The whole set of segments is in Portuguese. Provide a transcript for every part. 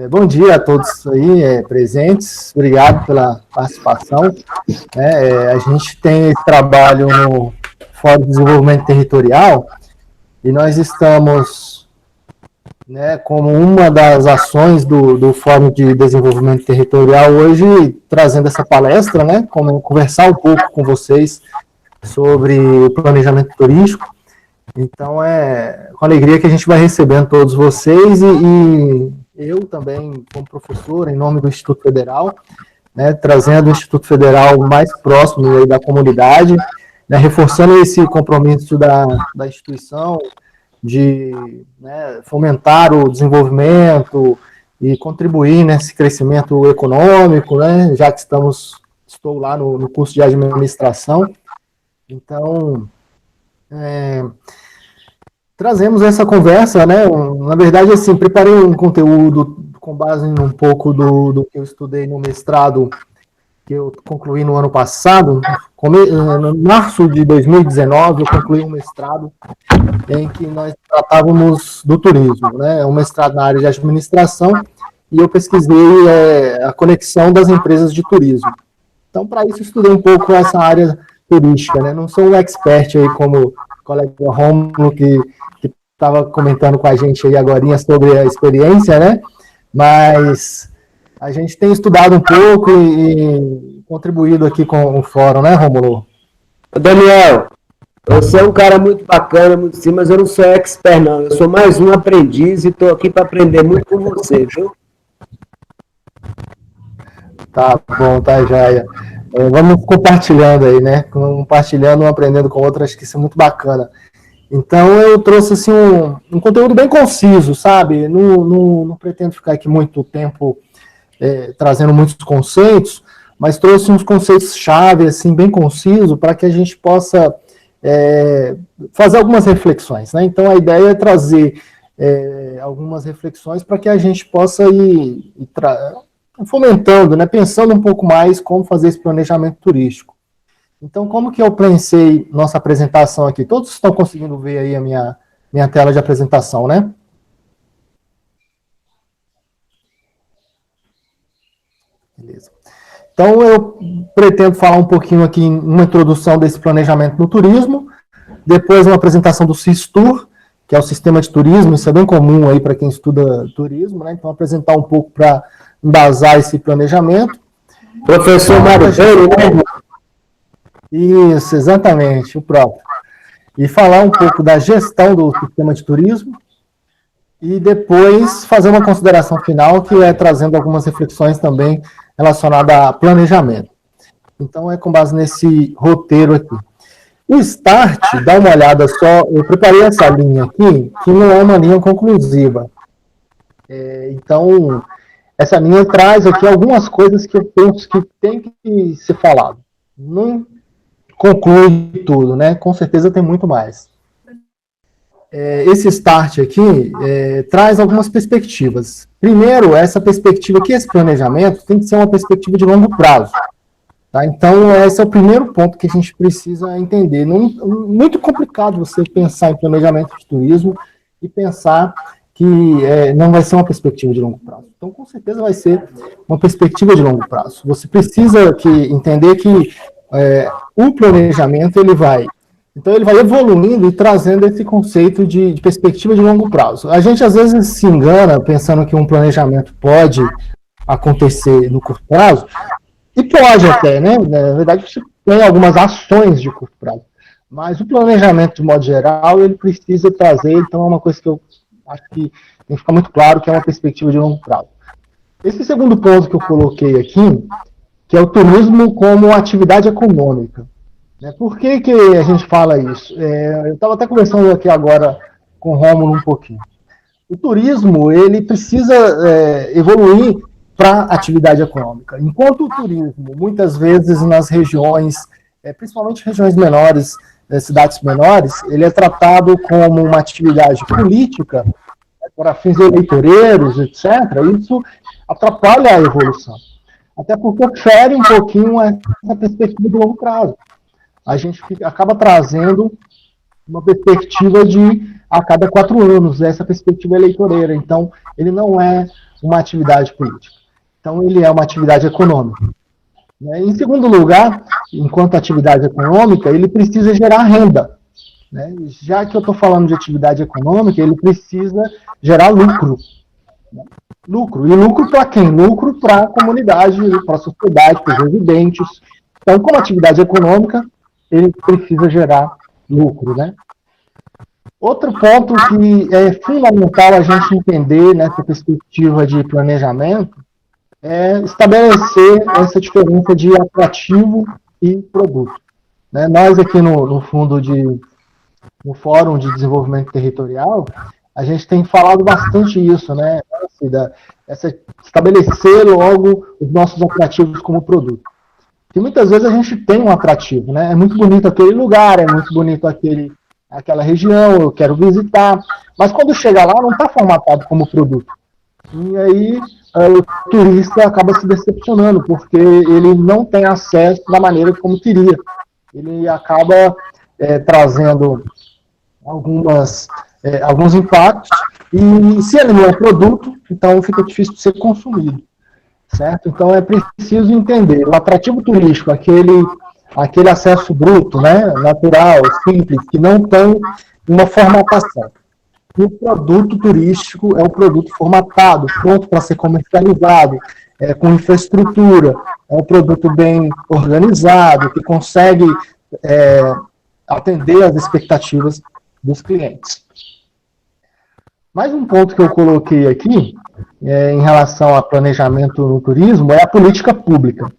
Bom dia a todos aí presentes, obrigado pela participação. A gente tem esse trabalho no Fórum de Desenvolvimento Territorial e nós estamos, como uma das ações do Fórum de Desenvolvimento Territorial hoje, trazendo essa palestra, como conversar um pouco com vocês sobre o planejamento turístico. Então, é com alegria que a gente vai recebendo todos vocês e eu também, como professor, em nome do Instituto Federal, trazendo o Instituto Federal mais próximo aí da comunidade, reforçando esse compromisso da instituição de fomentar o desenvolvimento e contribuir nesse crescimento econômico, já que estou lá no curso de administração. Então, trazemos essa conversa, na verdade, assim, preparei um conteúdo com base em um pouco do que eu estudei no mestrado, que eu concluí no ano passado. No março de 2019, eu concluí um mestrado em que nós tratávamos do turismo, um mestrado na área de administração, e eu pesquisei a conexão das empresas de turismo. Então, para isso, eu estudei um pouco essa área turística, Não sou um expert aí como o colega Rômulo, que estava comentando com a gente aí agorinha sobre a experiência, mas a gente tem estudado um pouco e contribuído aqui com o fórum, Rômulo? Daniel, você é um cara muito bacana, muito sim, mas eu não sou expert, não. Eu sou mais um aprendiz e estou aqui para aprender muito com você, viu? Tá bom, tá, joia. Vamos compartilhando aí, Compartilhando, um aprendendo com o outro, acho que isso é muito bacana. Então, eu trouxe, assim, um conteúdo bem conciso, sabe? Não pretendo ficar aqui muito tempo trazendo muitos conceitos, mas trouxe uns conceitos-chave, assim, bem conciso, para que a gente possa fazer algumas reflexões, Então, a ideia é trazer algumas reflexões para que a gente possa ir fomentando, pensando um pouco mais como fazer esse planejamento turístico. Então, como que eu pensei nossa apresentação aqui? Todos estão conseguindo ver aí a minha tela de apresentação, Beleza. Então, eu pretendo falar um pouquinho aqui, uma introdução desse planejamento no turismo, depois uma apresentação do SIS-TUR, que é o sistema de turismo, isso é bem comum aí para quem estuda turismo, Então, apresentar um pouco para embasar esse planejamento. Professor Mário Velho, Isso, exatamente, o próprio. E falar um pouco da gestão do sistema de turismo e depois fazer uma consideração final, que é trazendo algumas reflexões também relacionadas a planejamento. Então, é com base nesse roteiro aqui. O Start, dá uma olhada só, eu preparei essa linha aqui, que não é uma linha conclusiva. Então, essa linha traz aqui algumas coisas que eu penso que tem que ser falado. Não conclui tudo, Com certeza tem muito mais. Esse Start aqui traz algumas perspectivas. Primeiro, essa perspectiva que esse planejamento tem que ser uma perspectiva de longo prazo. Tá? Então, esse é o primeiro ponto que a gente precisa entender. Muito complicado você pensar em planejamento de turismo e pensar que não vai ser uma perspectiva de longo prazo. Então, com certeza vai ser uma perspectiva de longo prazo. Você precisa entender que o planejamento, ele vai evoluindo e trazendo esse conceito de perspectiva de longo prazo. A gente, às vezes, se engana pensando que um planejamento pode acontecer no curto prazo, e pode até, Na verdade, você tem algumas ações de curto prazo, mas o planejamento, de modo geral, ele precisa trazer, então é uma coisa que eu acho que tem que ficar muito claro, que é uma perspectiva de longo prazo. Esse segundo ponto que eu coloquei aqui, que é o turismo como atividade econômica. Por que a gente fala isso? Eu estava até conversando aqui agora com o Rômulo um pouquinho. O turismo, ele precisa evoluir para atividade econômica. Enquanto o turismo, muitas vezes nas regiões, principalmente regiões menores, cidades menores, ele é tratado como uma atividade política, para fins eleitoreiros, etc., isso atrapalha a evolução. Até porque fere um pouquinho essa perspectiva de longo prazo. A gente acaba trazendo uma perspectiva de a cada 4 anos, essa perspectiva eleitoreira. Então, ele não é uma atividade política. Então, ele é uma atividade econômica. Né? Em segundo lugar, enquanto atividade econômica, ele precisa gerar renda. Né? Já que eu estou falando de atividade econômica, ele precisa gerar lucro. Né? Lucro. E lucro para quem? Lucro para a comunidade, para a sociedade, para os residentes. Então, como atividade econômica, ele precisa gerar lucro. Né? Outro ponto que é fundamental a gente entender nessa perspectiva de planejamento é estabelecer essa diferença de atrativo e produto. Né? Nós aqui no Fórum de Desenvolvimento Territorial, a gente tem falado bastante isso, né? Estabelecer logo os nossos atrativos como produto. E muitas vezes a gente tem um atrativo, né? É muito bonito aquele lugar, é muito bonito aquela região, eu quero visitar, mas quando chega lá não está formatado como produto. E aí o turista acaba se decepcionando, porque ele não tem acesso da maneira como queria. Ele acaba trazendo alguns impactos, e se ele não é produto, então fica difícil de ser consumido. Certo? Então é preciso entender o atrativo turístico, aquele acesso bruto, né, natural, simples, que não tem uma formatação. E o produto turístico é o produto formatado, pronto para ser comercializado, com infraestrutura, é um produto bem organizado, que consegue atender às expectativas dos clientes. Mais um ponto que eu coloquei aqui, em relação a planejamento no turismo, é a política pública.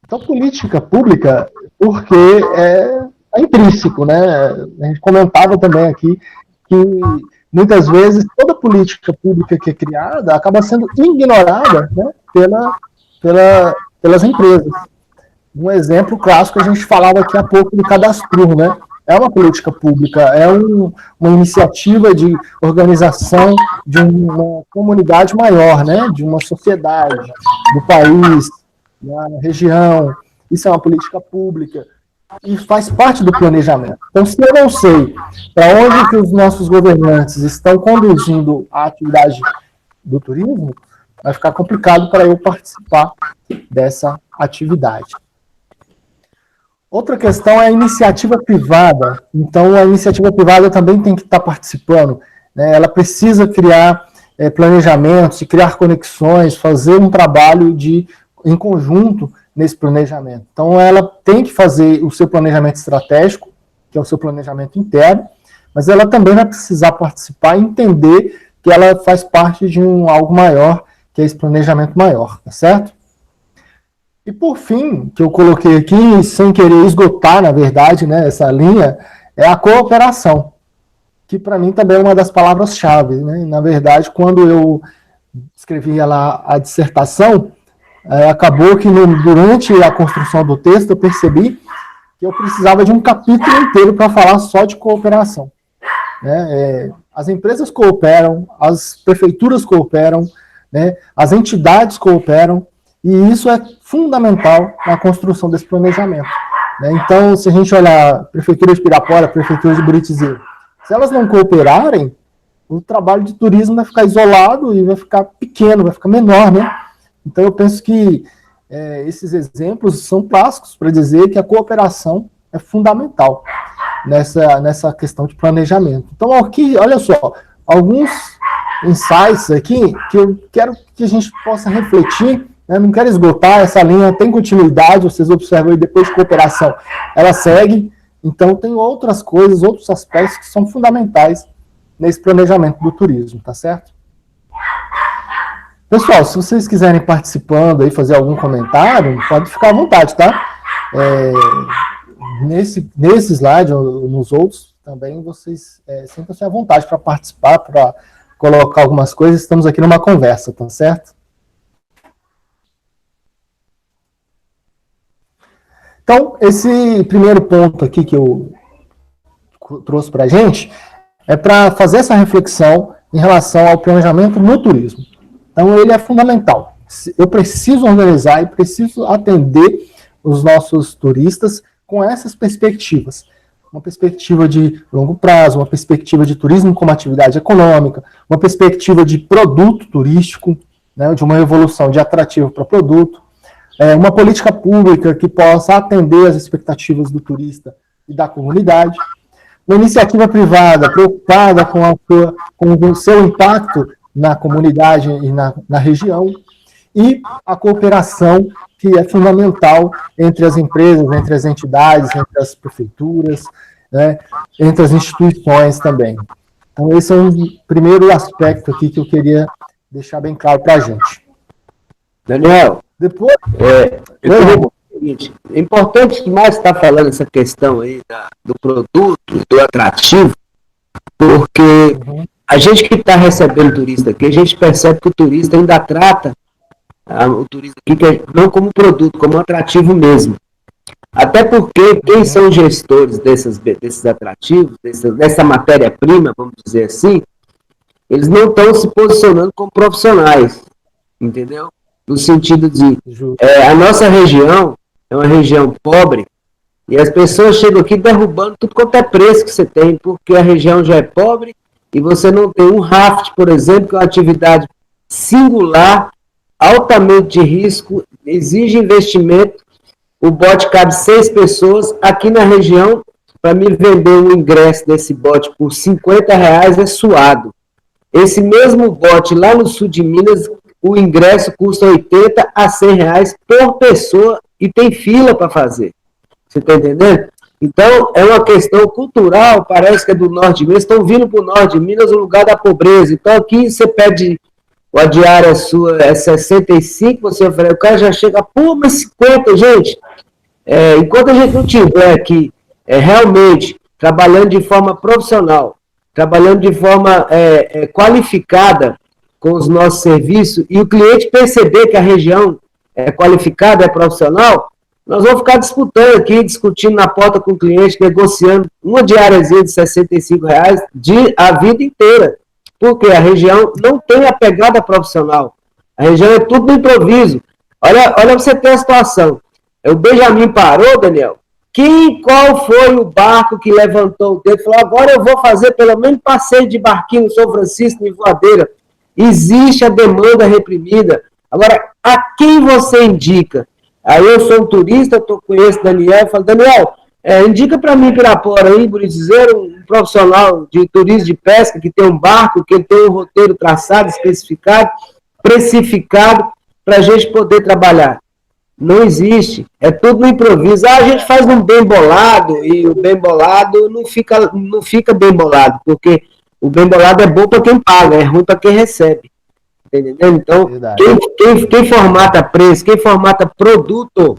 Então, política pública, porque é intrínseco, né? A gente comentava também aqui que muitas vezes toda política pública que é criada acaba sendo ignorada, né, pelas empresas. Um exemplo clássico, a gente falava aqui há pouco do cadastro, né? É uma política pública, é uma iniciativa de organização de uma comunidade maior, né? De uma sociedade, do país, da região. Isso é uma política pública e faz parte do planejamento. Então, se eu não sei para onde que os nossos governantes estão conduzindo a atividade do turismo, vai ficar complicado para eu participar dessa atividade. Outra questão é a iniciativa privada. Então, a iniciativa privada também tem que estar participando. Né? Ela precisa criar planejamentos, criar conexões, fazer um trabalho em conjunto nesse planejamento. Então, ela tem que fazer o seu planejamento estratégico, que é o seu planejamento interno, mas ela também vai precisar participar e entender que ela faz parte de algo maior, que é esse planejamento maior, tá certo? E por fim, que eu coloquei aqui, sem querer esgotar, na verdade, né, essa linha, é a cooperação, que para mim também é uma das palavras-chave. Né? Na verdade, quando eu escrevi lá a dissertação, acabou que durante a construção do texto eu percebi que eu precisava de um capítulo inteiro para falar só de cooperação. Né? As empresas cooperam, as prefeituras cooperam, né? As entidades cooperam, e isso é fundamental na construção desse planejamento. Né? Então, se a gente olhar a Prefeitura de Pirapora, a Prefeitura de Buritizeiro, se elas não cooperarem, o trabalho de turismo vai ficar isolado e vai ficar pequeno, vai ficar menor, né? Então, eu penso que esses exemplos são clássicos para dizer que a cooperação é fundamental nessa questão de planejamento. Então, aqui, olha só, alguns insights aqui que eu quero que a gente possa refletir. Eu não quero esgotar, essa linha tem continuidade, vocês observam aí, depois de cooperação, ela segue, então tem outras coisas, outros aspectos que são fundamentais nesse planejamento do turismo, tá certo? Pessoal, se vocês quiserem participando aí, fazer algum comentário, pode ficar à vontade, tá? Nesse slide ou nos outros, também vocês sentem-se à vontade para participar, para colocar algumas coisas, estamos aqui numa conversa, tá certo? Então, esse primeiro ponto aqui que eu trouxe para a gente é para fazer essa reflexão em relação ao planejamento no turismo. Então, ele é fundamental. Eu preciso organizar e preciso atender os nossos turistas com essas perspectivas. Uma perspectiva de longo prazo, uma perspectiva de turismo como atividade econômica, uma perspectiva de produto turístico, né, de uma evolução de atrativo para produto, uma política pública que possa atender às expectativas do turista e da comunidade, uma iniciativa privada preocupada com o seu impacto na comunidade e na região, e a cooperação, que é fundamental entre as empresas, entre as entidades, entre as prefeituras, né, entre as instituições também. Então, esse é um primeiro aspecto aqui que eu queria deixar bem claro para a gente. Daniel, depois, é importante demais estar falando essa questão aí do produto, do atrativo, porque a gente que está recebendo turista aqui, a gente percebe que o turista ainda trata o turista aqui não como produto, como atrativo mesmo. Até porque quem são os gestores desses atrativos, dessa matéria-prima, vamos dizer assim, eles não estão se posicionando como profissionais, entendeu? No sentido de, a nossa região é uma região pobre, e as pessoas chegam aqui derrubando tudo quanto é preço que você tem, porque a região já é pobre, e você não tem um raft, por exemplo, que é uma atividade singular, altamente de risco, exige investimento. O bote cabe 6 pessoas. Aqui na região, para me vender um ingresso desse bote por R$50 é suado. Esse mesmo bote lá no sul de Minas, o ingresso custa R$80 a R$100 por pessoa e tem fila para fazer. Você está entendendo? Então, é uma questão cultural, parece que é do norte de Minas, estão vindo para o norte de Minas, o lugar da pobreza. Então, aqui você pede a diária sua é 65, você oferece, o cara já chega, pô, mas 50, gente. Enquanto a gente não tiver aqui realmente trabalhando de forma profissional, trabalhando de forma qualificada com os nossos serviços, e o cliente perceber que a região é qualificada, é profissional, nós vamos ficar disputando aqui, discutindo na porta com o cliente, negociando uma diáriazinha de R$65 a vida inteira. Porque a região não tem a pegada profissional. A região é tudo no improviso. Olha você ter a situação. O Benjamin parou, Daniel. Qual foi o barco que levantou o dedo e falou, agora eu vou fazer pelo menos passeio de barquinho no São Francisco, em Voadeira. Existe a demanda reprimida. Agora, a quem você indica? Aí eu sou um turista, conheço o Daniel, eu falo, Daniel, indica para mim, Pirapora, aí, Burizeiro, um profissional de turismo de pesca, que tem um barco, que tem um roteiro traçado, especificado, precificado, para a gente poder trabalhar. Não existe. É tudo no improviso. A gente faz um bem bolado, e o bem bolado não fica bem bolado, porque o bem bolado é bom para quem paga, é ruim para quem recebe. Entendeu? Então, quem formata preço, quem formata produto,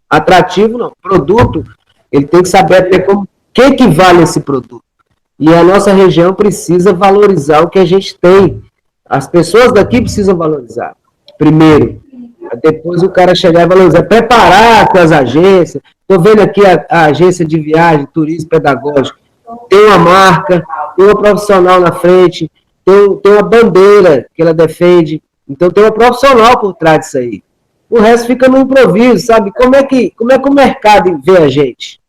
atrativo não, produto, ele tem que saber até como, que vale esse produto. E a nossa região precisa valorizar o que a gente tem. As pessoas daqui precisam valorizar. Primeiro, depois o cara chegar e valorizar, preparar com as agências. Estou vendo aqui a agência de viagem, turismo pedagógico, tem uma marca, tem uma profissional na frente, tem uma bandeira que ela defende, então tem uma profissional por trás disso aí. O resto fica no improviso, sabe? Como é que o mercado vê a gente?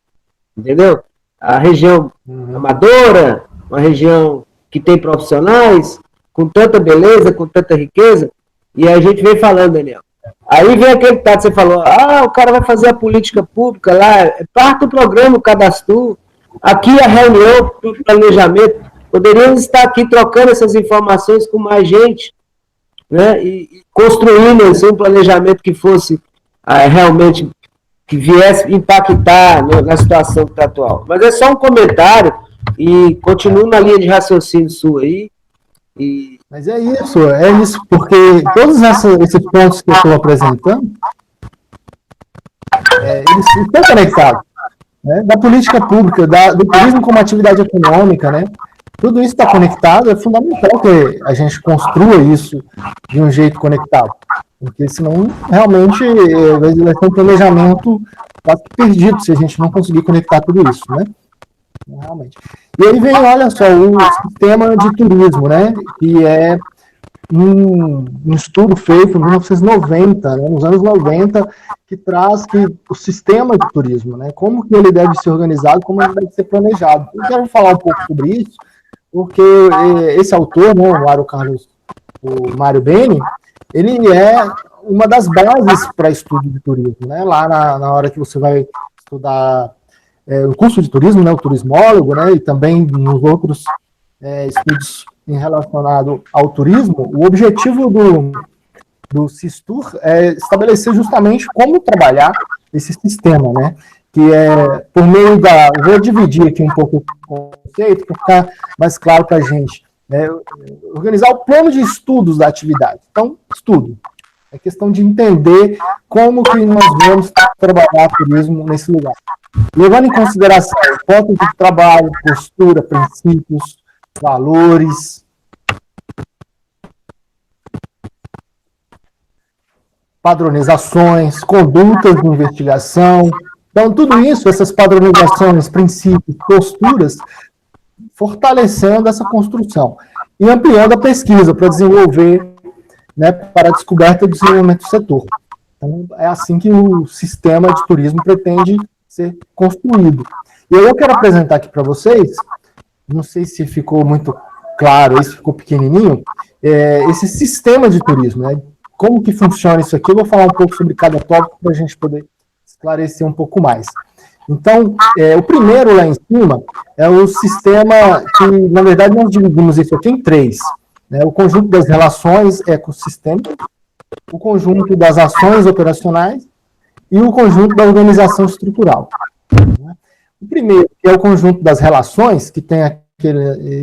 Entendeu? A região amadora, uma região que tem profissionais, com tanta beleza, com tanta riqueza, e a gente vem falando, Daniel. Aí vem aquele que você falou, o cara vai fazer a política pública lá, parte do programa, o cadastro, aqui a reunião, o planejamento, poderíamos estar aqui trocando essas informações com mais gente, né, e construindo assim, um planejamento que fosse realmente, que viesse impactar na situação que está atual. Mas é só um comentário, e continuo na linha de raciocínio sua aí. Mas é isso, porque todos esses pontos que eu estou apresentando, eles estão conectados, né, da política pública, do turismo como atividade econômica, né? Tudo isso está conectado, é fundamental que a gente construa isso de um jeito conectado, porque senão realmente vai ser um planejamento quase perdido se a gente não conseguir conectar tudo isso, né? Realmente. E aí vem, olha só, o sistema de turismo, né? Que é um estudo feito em 1990, né, nos anos 90, que traz o sistema de turismo, né? Como que ele deve ser organizado, como ele deve ser planejado. Eu quero falar um pouco sobre isso, porque esse autor, né, o Mário Carlos o Mário Beni, ele é uma das bases para estudo de turismo, né? Lá na hora que você vai estudar o curso de turismo, né, o turismólogo, né, e também nos outros estudos relacionados ao turismo, o objetivo do Sistur é estabelecer justamente como trabalhar esse sistema, né? Que é por meio da... Vou dividir aqui um pouco o conceito para ficar mais claro para a gente. Organizar o plano de estudos da atividade. Então, estudo. É questão de entender como que nós vamos trabalhar turismo nesse lugar. Levando em consideração fotos de trabalho, postura, princípios, valores, padronizações, condutas de investigação. Então, tudo isso, essas padronizações, princípios, posturas, fortalecendo essa construção e ampliando a pesquisa para desenvolver, né, para a descoberta e desenvolvimento do setor. Então, é assim que o sistema de turismo pretende ser construído. E eu quero apresentar aqui para vocês, não sei se ficou muito claro, isso ficou pequenininho, esse sistema de turismo, né? Como que funciona isso aqui? Eu vou falar um pouco sobre cada tópico para a gente poder esclarecer um pouco mais. Então, o primeiro lá em cima é o sistema que, na verdade, nós dividimos isso aqui em três. Né? O conjunto das relações ecossistêmicas, o conjunto das ações operacionais e o conjunto da organização estrutural. O primeiro, que é o conjunto das relações, que tem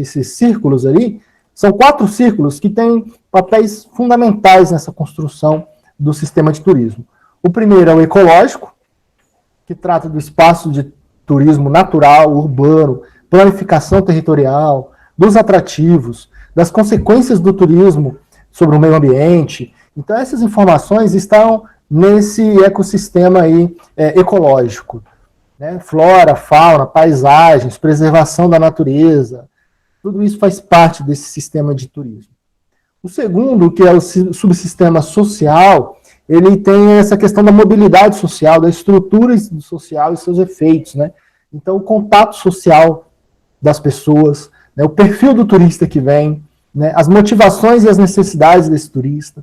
esses círculos ali, são 4 círculos que têm papéis fundamentais nessa construção do sistema de turismo. O primeiro é o ecológico, que trata do espaço de turismo natural, urbano, planificação territorial, dos atrativos, das consequências do turismo sobre o meio ambiente. Então, essas informações estão nesse ecossistema aí, ecológico. Né? Flora, fauna, paisagens, preservação da natureza, tudo isso faz parte desse sistema de turismo. O segundo, que é o subsistema social, ele tem essa questão da mobilidade social, da estrutura social e seus efeitos, né? Então, o contato social das pessoas, né? O perfil do turista que vem, né? As motivações e as necessidades desse turista,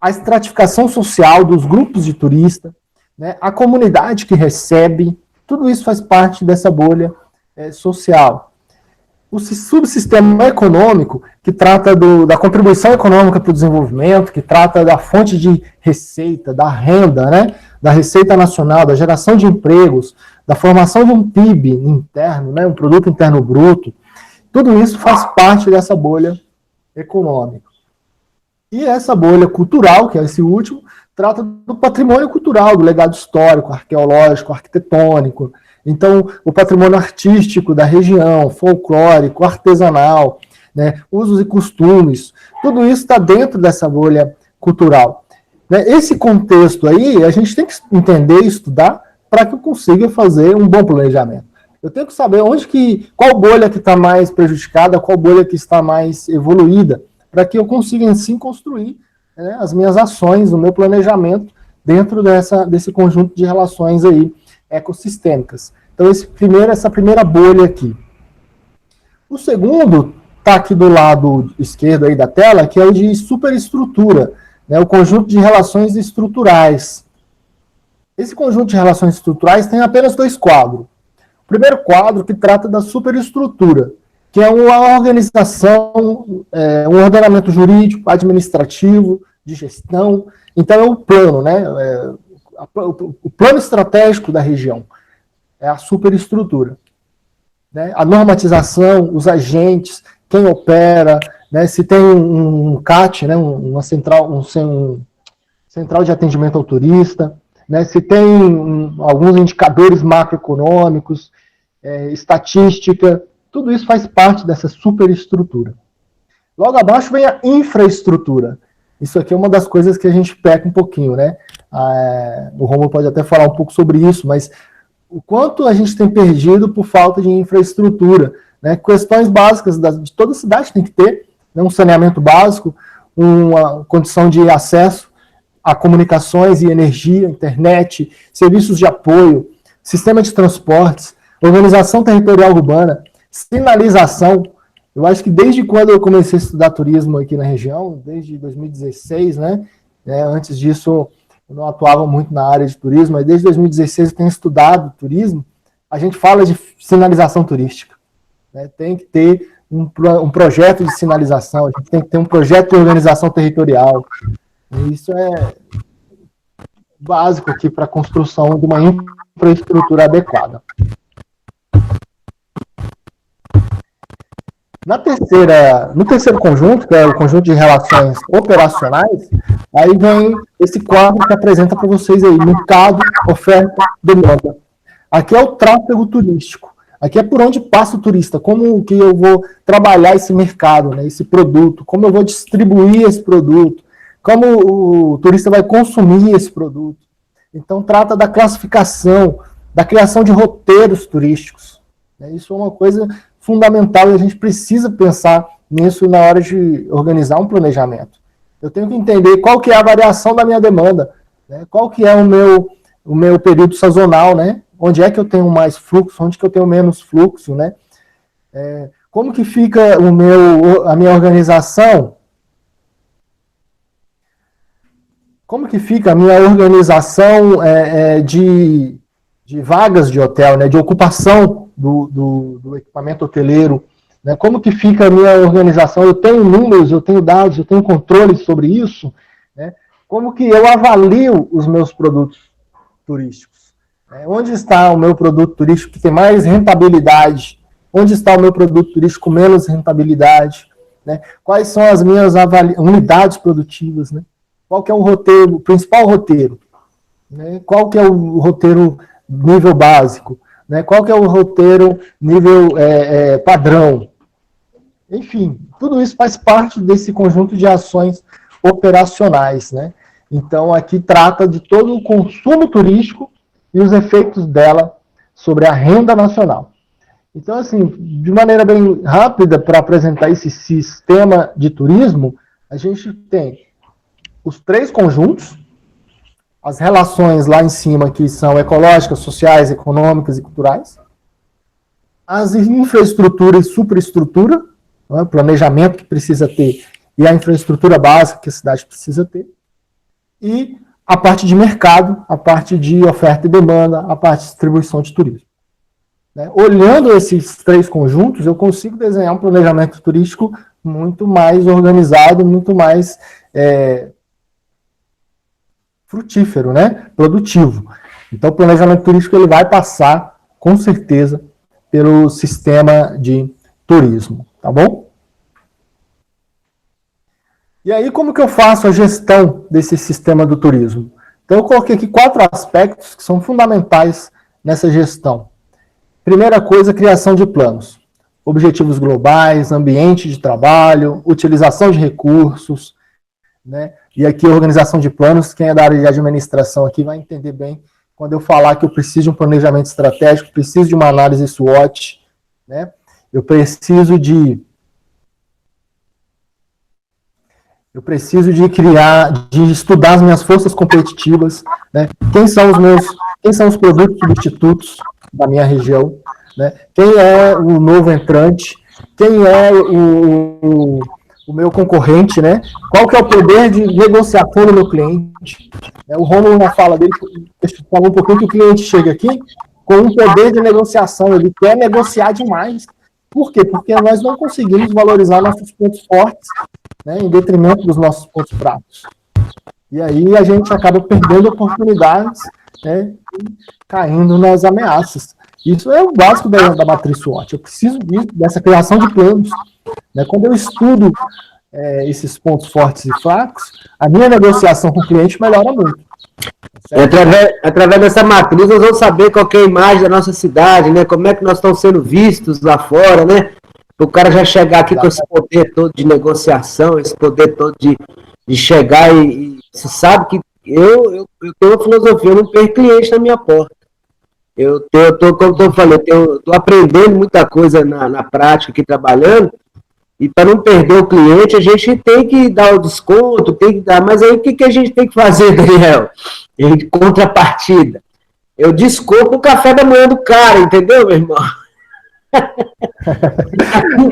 a estratificação social dos grupos de turista, né? A comunidade que recebe, tudo isso faz parte dessa bolha social. O subsistema econômico, que trata da contribuição econômica para o desenvolvimento, que trata da fonte de receita, da renda, né, da receita nacional, da geração de empregos, da formação de um PIB interno, né, um produto interno bruto, tudo isso faz parte dessa bolha econômica. E essa bolha cultural, que é esse último, trata do patrimônio cultural, do legado histórico, arqueológico, arquitetônico. Então, o patrimônio artístico da região, folclórico, artesanal, né, usos e costumes, tudo isso está dentro dessa bolha cultural. Né, esse contexto aí, a gente tem que entender e estudar para que eu consiga fazer um bom planejamento. Eu tenho que saber qual bolha que está mais prejudicada, qual bolha que está mais evoluída, para que eu consiga, assim, construir, né, as minhas ações, o meu planejamento dentro desse conjunto de relações aí, ecossistêmicas. Então, essa primeira bolha aqui. O segundo está aqui do lado esquerdo aí da tela, que é o de superestrutura, né, o conjunto de relações estruturais. Esse conjunto de relações estruturais tem apenas 2 quadros. O primeiro quadro que trata da superestrutura, que é uma organização, um ordenamento jurídico, administrativo, de gestão. Então, é o plano, né, o plano estratégico da região, é a superestrutura. Né? A normatização, os agentes, quem opera, né? Se tem um CAT, né? Uma central de atendimento ao turista, né? Se tem alguns indicadores macroeconômicos, estatística, tudo isso faz parte dessa superestrutura. Logo abaixo vem a infraestrutura. Isso aqui é uma das coisas que a gente peca um pouquinho, né? O Romulo pode até falar um pouco sobre isso, mas o quanto a gente tem perdido por falta de infraestrutura, né? Questões básicas de toda cidade tem que ter, né? Um saneamento básico, uma condição de acesso a comunicações e energia, internet, serviços de apoio, sistema de transportes, organização territorial urbana, sinalização, Eu acho que desde quando eu comecei a estudar turismo aqui na região, desde 2016, né? Antes disso, eu não atuava muito na área de turismo, mas desde 2016 eu tenho estudado turismo. A gente fala de sinalização turística, né? Tem que ter um projeto de sinalização, a gente tem que ter um projeto de organização territorial. E isso é básico aqui para a construção de uma infraestrutura adequada. No terceiro conjunto, que é o conjunto de relações operacionais, aí vem esse quadro que apresenta para vocês aí, mercado, oferta, demanda. Aqui é o tráfego turístico. Aqui é por onde passa o turista, como que eu vou trabalhar esse mercado, né, esse produto, como eu vou distribuir esse produto, como o turista vai consumir esse produto. Então, trata da classificação, da criação de roteiros turísticos. Isso é uma coisa fundamental e a gente precisa pensar nisso na hora de organizar um planejamento. Eu tenho que entender qual que é a variação da minha demanda, né? Qual que é o meu período sazonal, né? Onde é que eu tenho mais fluxo, onde que eu tenho menos fluxo, né? Como que fica a minha organização? Como que fica a minha organização de vagas de hotel, né? De ocupação do equipamento hoteleiro, né? Como que fica a minha organização? Eu tenho números, eu tenho dados, eu tenho controle sobre isso, né? Como que eu avalio os meus produtos turísticos? Onde está o meu produto turístico que tem mais rentabilidade? Onde está o meu produto turístico com menos rentabilidade? Né? Quais são as minhas unidades produtivas? Né? Qual que é o principal roteiro? Né? Qual que é o roteiro nível básico? Né? Qual que é o roteiro nível padrão? Enfim, tudo isso faz parte desse conjunto de ações operacionais, né? Então, aqui trata de todo o consumo turístico e os efeitos dela sobre a renda nacional. Então, assim, de maneira bem rápida, para apresentar esse sistema de turismo, a gente tem os 3 conjuntos, as relações lá em cima, que são ecológicas, sociais, econômicas e culturais, as infraestruturas e superestrutura, né, planejamento que precisa ter, e a infraestrutura básica que a cidade precisa ter, e a parte de mercado, a parte de oferta e demanda, a parte de distribuição de turismo. Né? Olhando esses 3 conjuntos, eu consigo desenhar um planejamento turístico muito mais organizado, muito mais frutífero, né? Produtivo. Então, o planejamento turístico ele vai passar, com certeza, pelo sistema de turismo, tá bom? E aí, como que eu faço a gestão desse sistema do turismo? Então, eu coloquei aqui 4 aspectos que são fundamentais nessa gestão. Primeira coisa, criação de planos. Objetivos globais, ambiente de trabalho, utilização de recursos, né? E aqui a organização de planos, quem é da área de administração aqui vai entender bem quando eu falar que eu preciso de um planejamento estratégico, preciso de uma análise SWOT, né? Eu preciso de de estudar as minhas forças competitivas, né? Quem são os produtos substitutos da minha região, né? Quem é o novo entrante, quem é o meu concorrente, né? Qual que é o poder de negociação do meu cliente? O Romulo, na fala dele, falou um pouquinho que o cliente chega aqui com um poder de negociação, ele quer negociar demais. Por quê? Porque nós não conseguimos valorizar nossos pontos fortes, né, em detrimento dos nossos pontos fracos. E aí a gente acaba perdendo oportunidades, né, e caindo nas ameaças. Isso é o básico da matriz SWOT. Eu preciso dessa criação de planos. Né? Quando eu estudo esses pontos fortes e fracos, a minha negociação com o cliente melhora muito. Através dessa matriz, nós vamos saber qual é a imagem da nossa cidade, né? Como é que nós estamos sendo vistos lá fora, né? O cara já chegar aqui com esse poder todo de negociação, esse poder todo de chegar e você sabe que eu tenho uma filosofia, eu não perco cliente na minha porta. Como eu falei, eu estou aprendendo muita coisa na prática aqui trabalhando, e para não perder o cliente, a gente tem que dar o desconto, tem que dar, mas aí o que a gente tem que fazer, Daniel? Em contrapartida, eu desconto o café da manhã do cara, entendeu, meu irmão?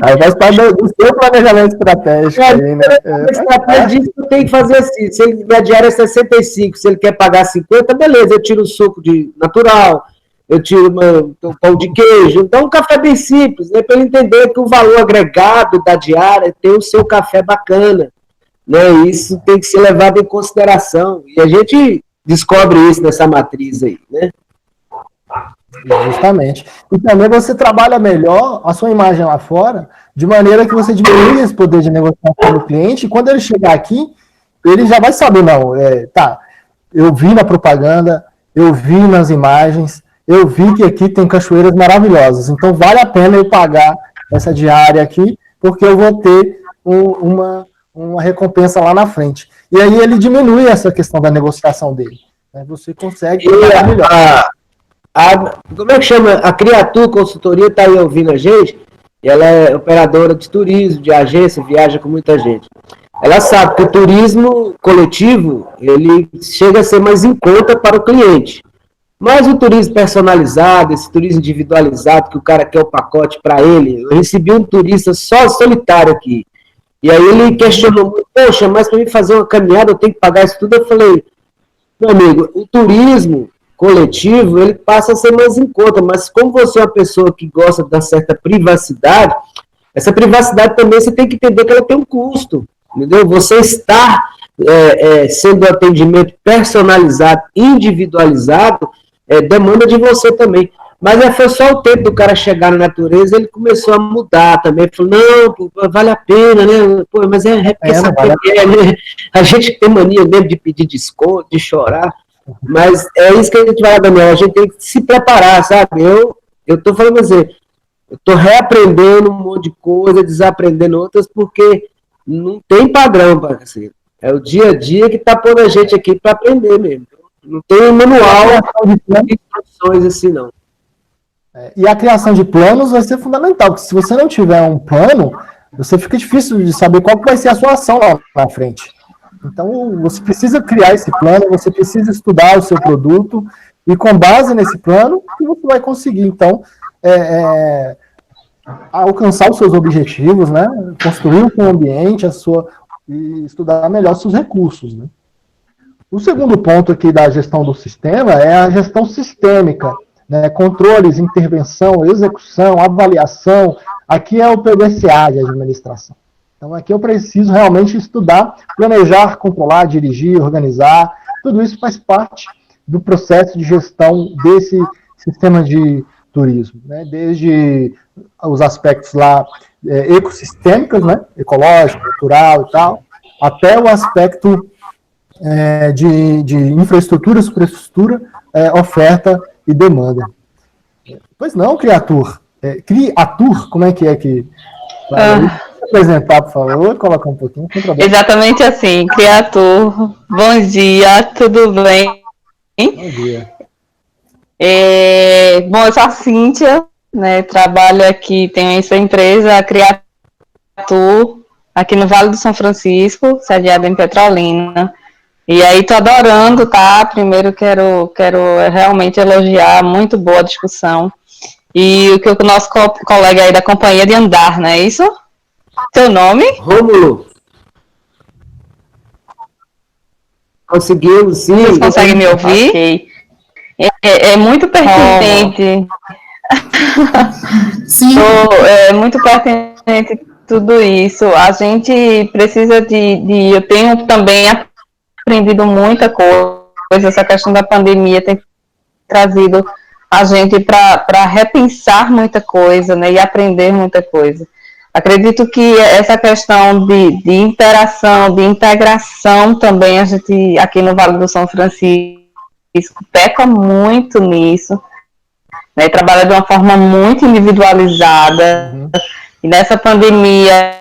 Aí faz parte do seu planejamento estratégico aí, né? Estratégia disso tem que fazer assim. Se ele, minha diária é 65, se ele quer pagar 50, beleza, eu tiro o suco de natural, eu tiro o pão de queijo. Então, um café bem simples, né? Para ele entender que o valor agregado da diária é ter o seu café bacana. Né? Isso tem que ser levado em consideração. E a gente descobre isso nessa matriz aí, né? Justamente. E também você trabalha melhor a sua imagem lá fora, de maneira que você diminui esse poder de negociação do cliente, e quando ele chegar aqui, ele já vai saber, não, tá, eu vi na propaganda, eu vi nas imagens, eu vi que aqui tem cachoeiras maravilhosas, então vale a pena eu pagar essa diária aqui, porque eu vou ter uma recompensa lá na frente. E aí ele diminui essa questão da negociação dele. Né? Você consegue pagar melhor. Como é que chama? A Criatur Consultoria está aí ouvindo a gente, e ela é operadora de turismo, de agência, viaja com muita gente. Ela sabe que o turismo coletivo, ele chega a ser mais em conta para o cliente. Mas o turismo personalizado, esse turismo individualizado, que o cara quer o pacote para ele, eu recebi um turista só solitário aqui, e aí ele questionou, poxa, mas para mim fazer uma caminhada eu tenho que pagar isso tudo? Eu falei, meu amigo, o turismo coletivo, ele passa a ser mais em conta, mas como você é uma pessoa que gosta de uma certa privacidade, essa privacidade também você tem que entender que ela tem um custo, entendeu? Você está sendo um atendimento personalizado, individualizado, demanda de você também. Mas foi só o tempo do cara chegar na natureza, ele começou a mudar também. Ele falou, não, pô, vale a pena, né? Pô, mas né? A gente tem mania mesmo de pedir desconto, de chorar. Mas é isso que a gente vai, Daniel, a gente tem que se preparar, sabe? Eu estou falando assim, eu estou reaprendendo um monte de coisa, desaprendendo outras, porque não tem padrão, parceiro. É o dia a dia que está pondo a gente aqui para aprender mesmo. Não tem um manual de instruções assim, não. E a criação de planos vai ser fundamental, porque se você não tiver um plano, você fica difícil de saber qual que vai ser a sua ação lá na frente. Então, você precisa criar esse plano, você precisa estudar o seu produto, e com base nesse plano, você vai conseguir, então, alcançar os seus objetivos, né? Construir o seu ambiente, e estudar melhor os seus recursos. Né? O segundo ponto aqui da gestão do sistema é a gestão sistêmica, né? Controles, intervenção, execução, avaliação. Aqui é o PDCA de administração. Então, aqui eu preciso realmente estudar, planejar, controlar, dirigir, organizar. Tudo isso faz parte do processo de gestão desse sistema de turismo, né? Desde os aspectos lá ecossistêmicos, né? Ecológico, cultural e tal, até o aspecto de infraestrutura, superestrutura, oferta e demanda. Pois não, Criatur. Criatur, como é que é que... apresentar, por favor, colocar um pouquinho. Exatamente assim, Criatur. Bom dia, tudo bem? Bom dia. Bom, eu sou a Cíntia, né, trabalho aqui, tenho essa empresa, a Criatur, aqui no Vale do São Francisco, sediada em Petrolina. E aí tô adorando, tá? Primeiro quero realmente elogiar, muito boa a discussão. E o que o nosso colega aí da Companhia de Andar, não é isso? Seu nome? Rômulo. Conseguimos, sim. Vocês conseguem me ouvir? Okay. É muito pertinente. Sim. É muito pertinente tudo isso. A gente precisa eu tenho também aprendido muita coisa. Essa questão da pandemia tem trazido a gente para repensar muita coisa, né, e aprender muita coisa. Acredito que essa questão de interação, de integração também, a gente aqui no Vale do São Francisco peca muito nisso, né, trabalha de uma forma muito individualizada. E nessa pandemia,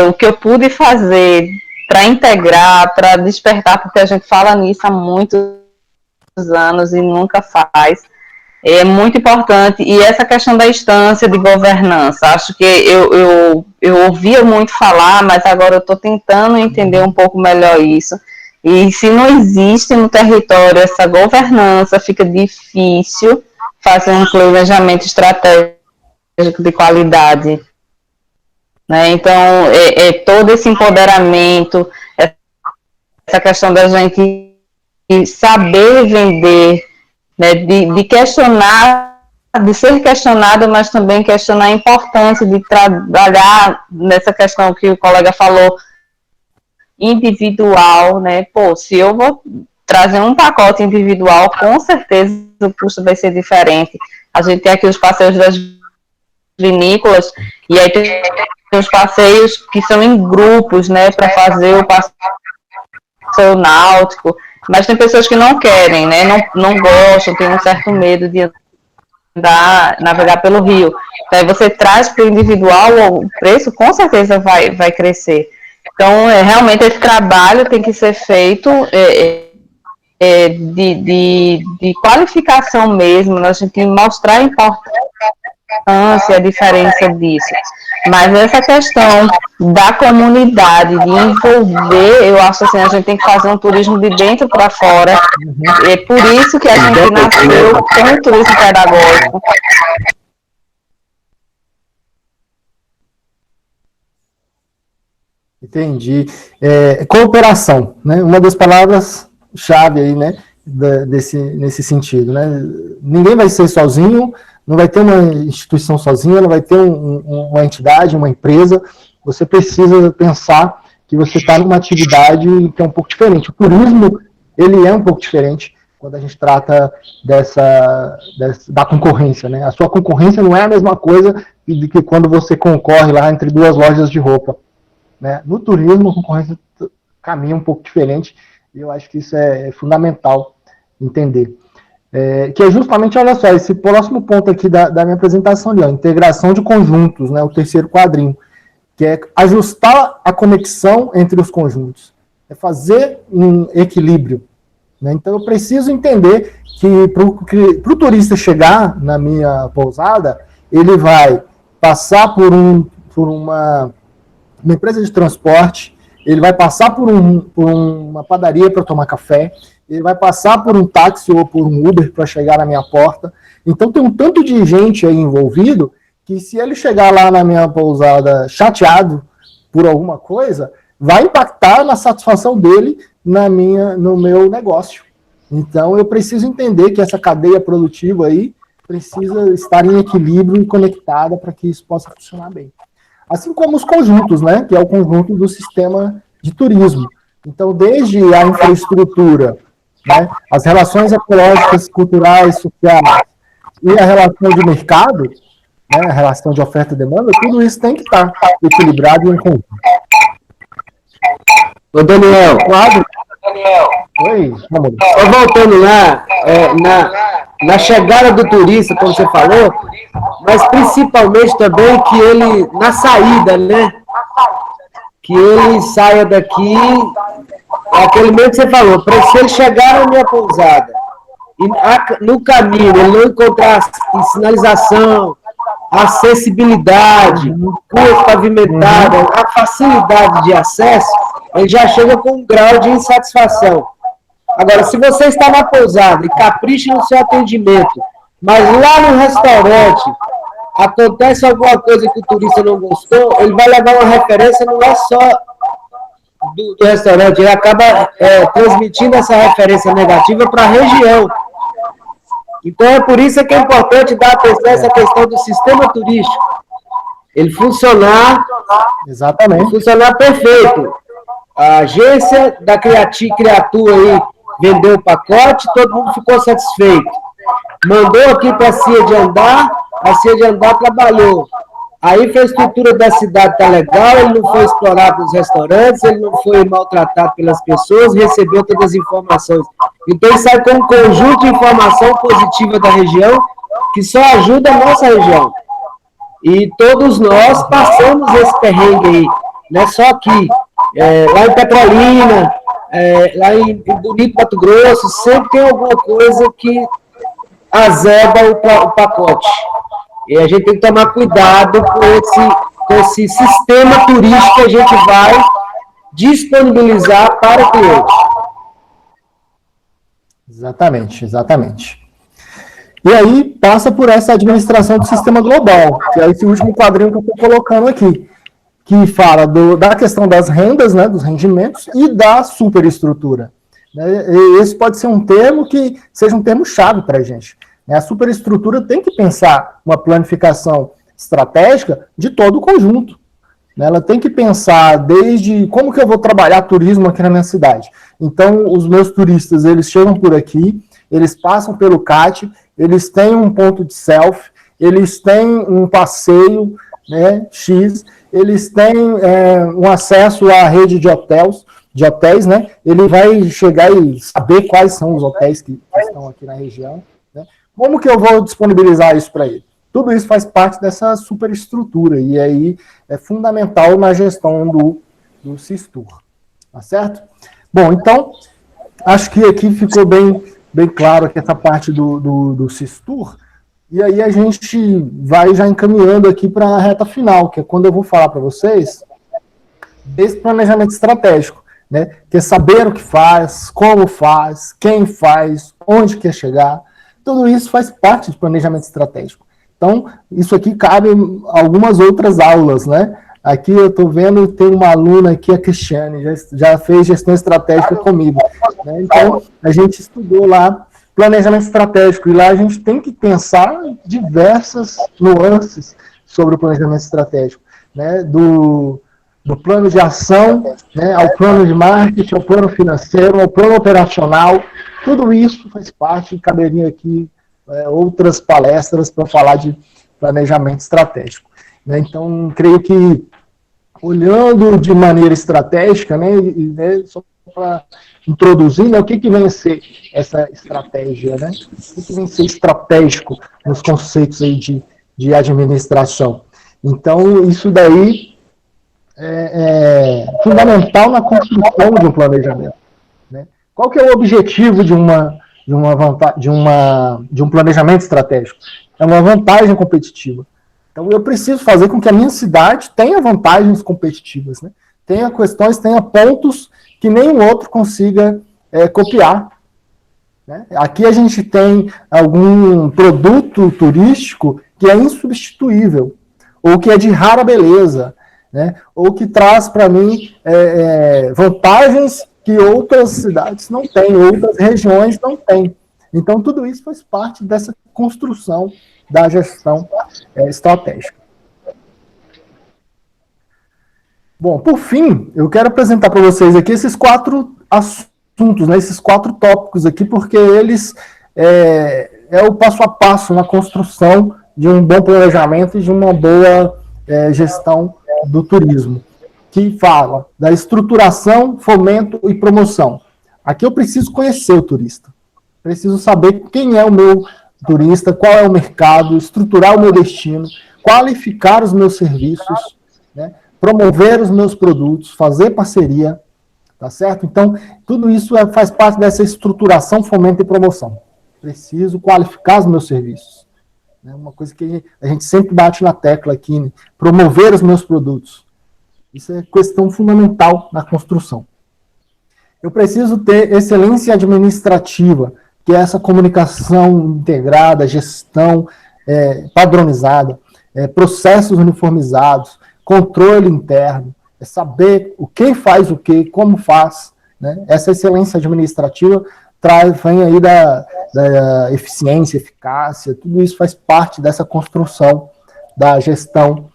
o que eu pude fazer para integrar, para despertar, porque a gente fala nisso há muitos anos e nunca faz, é muito importante. E essa questão da instância de governança, acho que eu ouvia muito falar, mas agora eu estou tentando entender um pouco melhor isso. E se não existe no território essa governança, fica difícil fazer um planejamento estratégico de qualidade, né? Então, todo esse empoderamento, essa questão da gente saber vender, né? De questionar, de ser questionado, mas também questionar a importância de trabalhar nessa questão que o colega falou, individual, né? Pô, se eu vou trazer um pacote individual, com certeza o custo vai ser diferente. A gente tem aqui os passeios das vinícolas, e aí tem os passeios que são em grupos, né, para fazer o passeio náutico, mas tem pessoas que não querem, né, não gostam, têm um certo medo de navegar pelo rio. Então, aí você traz para o individual, o preço com certeza vai crescer. Então, realmente, esse trabalho tem que ser feito de qualificação mesmo, a gente mostrar a importância, a diferença disso. Mas essa questão da comunidade, de envolver, eu acho assim, a gente tem que fazer um turismo de dentro para fora. É por isso que a gente nasceu com o turismo pedagógico. Entendi. Cooperação, né? Uma das palavras-chave aí, né? Nesse sentido, né? Ninguém vai ser sozinho, não vai ter uma instituição sozinha, não vai ter uma entidade, uma empresa. Você precisa pensar que você está numa atividade que é um pouco diferente. O turismo, ele é um pouco diferente quando a gente trata da concorrência, né? A sua concorrência não é a mesma coisa do que quando você concorre lá entre duas lojas de roupa, né? No turismo, a concorrência caminha um pouco diferente, e eu acho que isso é fundamental entender. Que é justamente, olha só, esse próximo ponto aqui da minha apresentação ali, ó, integração de conjuntos, né, o terceiro quadrinho, que é ajustar a conexão entre os conjuntos, é fazer um equilíbrio, né? Então eu preciso entender que para o turista chegar na minha pousada, ele vai passar por uma empresa de transporte, ele vai passar por uma padaria para tomar café, ele vai passar por um táxi ou por um Uber para chegar na minha porta. Então tem um tanto de gente aí envolvido que se ele chegar lá na minha pousada chateado por alguma coisa, vai impactar na satisfação dele no meu negócio. Então eu preciso entender que essa cadeia produtiva aí precisa estar em equilíbrio e conectada para que isso possa funcionar bem. Assim como os conjuntos, né, que é o conjunto do sistema de turismo. Então, desde a infraestrutura, né, as relações ecológicas, culturais, sociais e a relação de mercado, né, a relação de oferta e demanda, tudo isso tem que estar equilibrado em um conjunto. Ô, Daniel. Oi, amor. Só voltando lá, na chegada do turista, como você falou, mas principalmente também que ele, na saída, né? Que ele saia daqui, é aquele meio que você falou, se ele chegar na minha pousada, e no caminho ele não encontrar sinalização, acessibilidade, ruas pavimentadas, a facilidade de acesso, ele já chega com um grau de insatisfação. Agora, se você está na pousada e capricha no seu atendimento, mas lá no restaurante acontece alguma coisa que o turista não gostou, ele vai levar uma referência, não é só do restaurante, ele acaba transmitindo essa referência negativa para a região. Então, é por isso que é importante dar atenção a essa questão do sistema turístico. Ele funcionar, exatamente, funcionar perfeito. A agência da Criatura aí vendeu o pacote, todo mundo ficou satisfeito. Mandou aqui para a CIA de Andar trabalhou. A infraestrutura da cidade está legal, ele não foi explorado nos restaurantes, ele não foi maltratado pelas pessoas, recebeu todas as informações. Então, ele sai com um conjunto de informação positiva da região, que só ajuda a nossa região. E todos nós passamos esse perrengue aí, não é só aqui. Lá em Petrolina, lá em Bonito, Mato Grosso, sempre tem alguma coisa que azeda o pacote. E a gente tem que tomar cuidado com esse sistema turístico que a gente vai disponibilizar para o cliente. Exatamente, exatamente. E aí passa por essa administração do sistema global, que é esse último quadrinho que eu estou colocando aqui, que fala da questão das rendas, né, dos rendimentos, e da superestrutura. Esse pode ser um termo que seja um termo-chave para a gente. A superestrutura tem que pensar uma planificação estratégica de todo o conjunto. Ela tem que pensar desde como que eu vou trabalhar turismo aqui na minha cidade. Então, os meus turistas, eles chegam por aqui, eles passam pelo CAT, eles têm um ponto de selfie, eles têm um passeio, né, X, eles têm um acesso à rede de hotéis, né? Ele vai chegar e saber quais são os hotéis que estão aqui na região, né? Como que eu vou disponibilizar isso para ele? Tudo isso faz parte dessa superestrutura, e aí é fundamental na gestão do Sistur, tá certo? Bom, então, acho que aqui ficou bem claro aqui essa parte do Sistur, e aí a gente vai já encaminhando aqui para a reta final, que é quando eu vou falar para vocês desse planejamento estratégico, né? Que é saber o que faz, como faz, quem faz, onde quer chegar, tudo isso faz parte do planejamento estratégico. Então, isso aqui cabe algumas outras aulas, né? Aqui eu estou vendo, tem uma aluna aqui, a Cristiane, já fez gestão estratégica comigo, né? Então, a gente estudou lá planejamento estratégico, e lá a gente tem que pensar em diversas nuances sobre o planejamento estratégico, né? Do plano de ação, né, ao plano de marketing, ao plano financeiro, ao plano operacional, tudo isso faz parte, caberia aqui outras palestras para falar de planejamento estratégico, né? Então, creio que, olhando de maneira estratégica, né, só para introduzir, né, o que vem a ser essa estratégia, né? O que vem a ser estratégico nos conceitos aí de administração. Então, isso daí é fundamental na construção de um planejamento, né? Qual que é o objetivo de um planejamento estratégico? É uma vantagem competitiva. Então, eu preciso fazer com que a minha cidade tenha vantagens competitivas, né? Tenha pontos que nenhum outro consiga copiar, né? Aqui a gente tem algum produto turístico que é insubstituível, ou que é de rara beleza, né? Ou que traz para mim vantagens que outras cidades não têm, outras regiões não têm. Então, tudo isso faz parte dessa construção da gestão estratégica. Bom, por fim, eu quero apresentar para vocês aqui esses 4 assuntos, né, esses 4 tópicos aqui, porque eles é o passo a passo na construção de um bom planejamento e de uma boa gestão do turismo, que fala da estruturação, fomento e promoção. Aqui eu preciso conhecer o turista, preciso saber quem é o meu turista, qual é o mercado, estruturar o meu destino, qualificar os meus serviços, né, promover os meus produtos, fazer parceria, tá certo? Então, tudo isso faz parte dessa estruturação, fomento e promoção. Preciso qualificar os meus serviços. Uma coisa que a gente sempre bate na tecla aqui, né? Promover os meus produtos. Isso é questão fundamental na construção. Eu preciso ter excelência administrativa, que é essa comunicação integrada, gestão padronizada, processos uniformizados, controle interno, saber quem faz o quê, como faz, né? Essa excelência administrativa vem aí da eficiência, eficácia, tudo isso faz parte dessa construção da gestão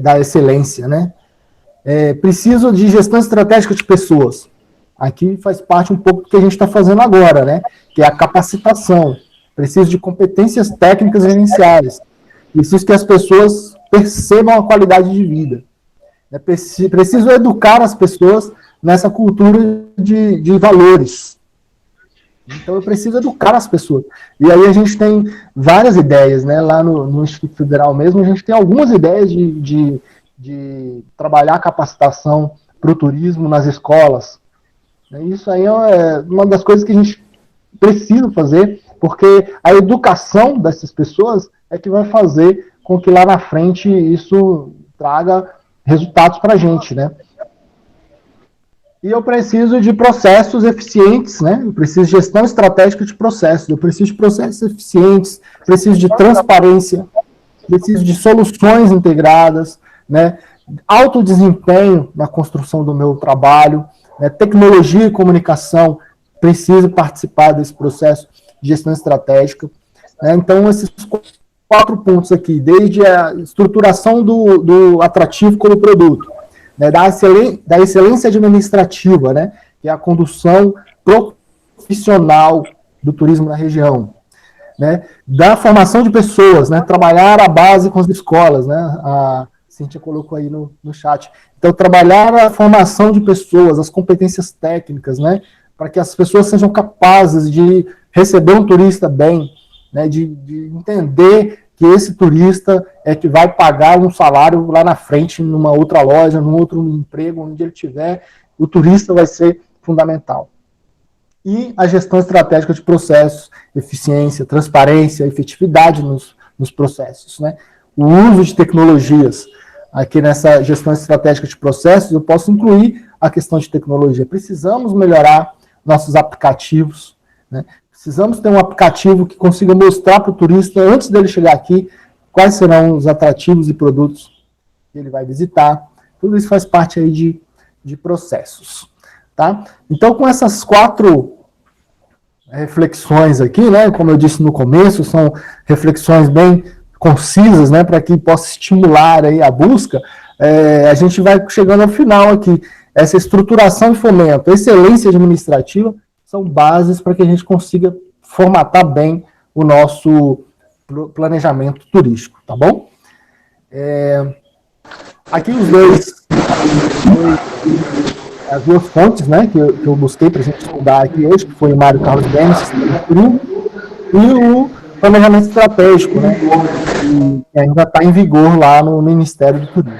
da excelência, né? Preciso de gestão estratégica de pessoas. Aqui faz parte um pouco do que a gente está fazendo agora, né? Que é a capacitação. Preciso de competências técnicas e gerenciais. Preciso que as pessoas percebam a qualidade de vida. Preciso educar as pessoas nessa cultura de valores. Então, eu preciso educar as pessoas. E aí a gente tem várias ideias, né? Lá no Instituto Federal mesmo, a gente tem algumas ideias de trabalhar a capacitação para o turismo nas escolas. Isso aí é uma das coisas que a gente precisa fazer, porque a educação dessas pessoas é que vai fazer com que lá na frente isso traga resultados para a gente, né? E eu preciso de processos eficientes, né? Eu preciso de gestão estratégica de processos, eu preciso de processos eficientes, preciso de transparência, preciso de soluções integradas, né? Alto desempenho na construção do meu trabalho, né? Tecnologia e comunicação, preciso participar desse processo de gestão estratégica, né? Então, esses 4 pontos aqui, desde a estruturação do atrativo como produto, né, da excelência administrativa, né, que é a condução profissional do turismo na região, né, da formação de pessoas, né, trabalhar a base com as escolas, né, a Cíntia colocou aí no chat. Então, trabalhar a formação de pessoas, as competências técnicas, né, para que as pessoas sejam capazes de receber um turista bem, né, de entender que esse turista é que vai pagar um salário lá na frente, numa outra loja, num outro emprego, onde ele estiver, o turista vai ser fundamental. E a gestão estratégica de processos, eficiência, transparência, efetividade nos processos, né? O uso de tecnologias. Aqui nessa gestão estratégica de processos, eu posso incluir a questão de tecnologia. Precisamos melhorar nossos aplicativos, né? Precisamos ter um aplicativo que consiga mostrar para o turista, antes dele chegar aqui, quais serão os atrativos e produtos que ele vai visitar. Tudo isso faz parte aí de processos. Tá? Então, com essas 4 reflexões aqui, né, como eu disse no começo, são reflexões bem concisas, né, para que possa estimular aí a busca, a gente vai chegando ao final aqui. Essa estruturação e fomento, excelência administrativa, são bases para que a gente consiga formatar bem o nosso planejamento turístico, tá bom? Aqui as 2 fontes, né, que eu busquei para a gente estudar aqui hoje, que foi o Mário Carlos Denis e o planejamento estratégico, né, que ainda está em vigor lá no Ministério do Turismo.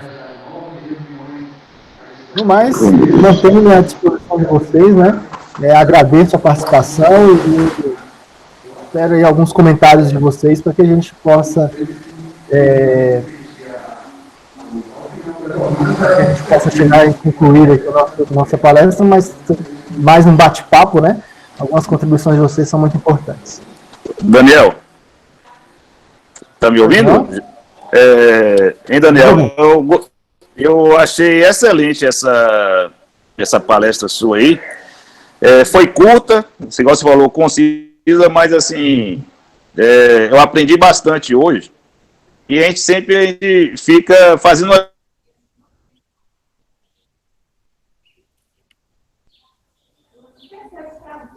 No mais, mantenho-me à disposição de vocês, né? Agradeço a participação e espero aí alguns comentários de vocês para que a gente possa chegar e concluir aqui a nossa palestra, mas mais um bate-papo, né? Algumas contribuições de vocês são muito importantes. Daniel, tá me ouvindo? Hein, Daniel? Eu achei excelente essa palestra sua aí. Foi curta, igual você falou, concisa, mas assim, eu aprendi bastante hoje. E a gente sempre fica fazendo.